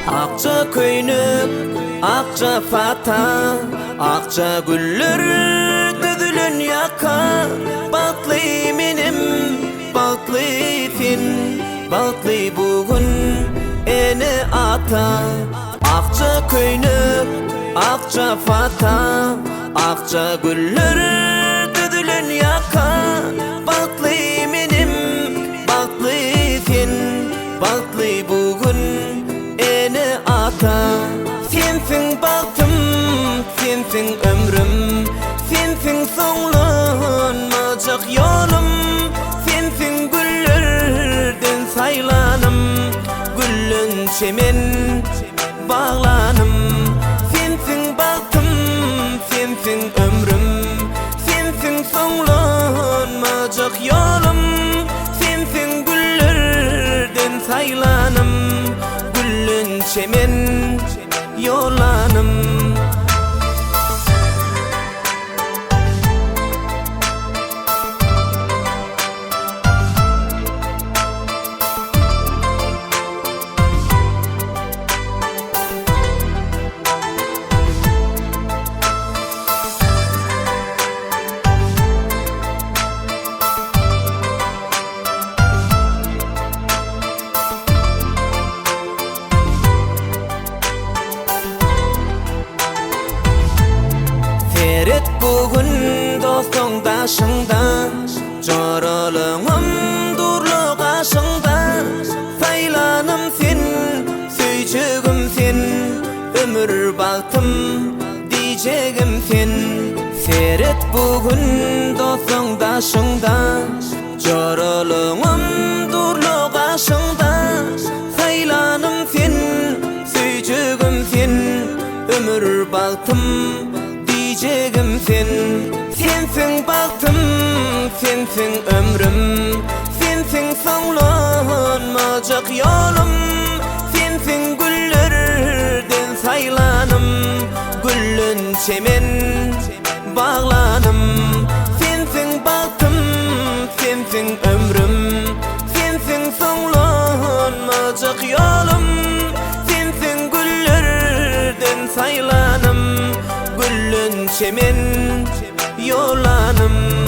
Akça köynük, akça fata, akça güller düdülün yaka. Batlı minim, batlı fin, batlı bugün ene ata. Akça köynük, akça fata, akça güller düdülün yaka. Batlı minim, batlı fin, batlı bugün ene ata. Sensin baktım, sensin ömrüm, sensin sonlanmayacak yolum. Sensin güllerden saylanım, güllün çemen bağlanım. Sensin baktım, sensin ömrüm, sensin sonlanmayacak yolum. Sensin güllerden saylanım, güllün çemen yolanım. Feret bugün dostun taşında, joralığım durluk aşında. Saylanım sen, söýçegim sen, ömür baktım diyeceğim sen. Feret bugün dostun taşında, joralığım durluk aşında. Saylanım sen, söýçegim sen, ömür baktım diyeceğim sen. Sensin baktım, sensin ömrüm, sensin sonlanmayacak yolum. Sensin güllerden saylanım, güllün çemen bağlanım. Sensin baktım, sensin ömrüm, sensin sonlanmayacak yolum. Sensin güllerden saylanım, güllün çemen yolanım.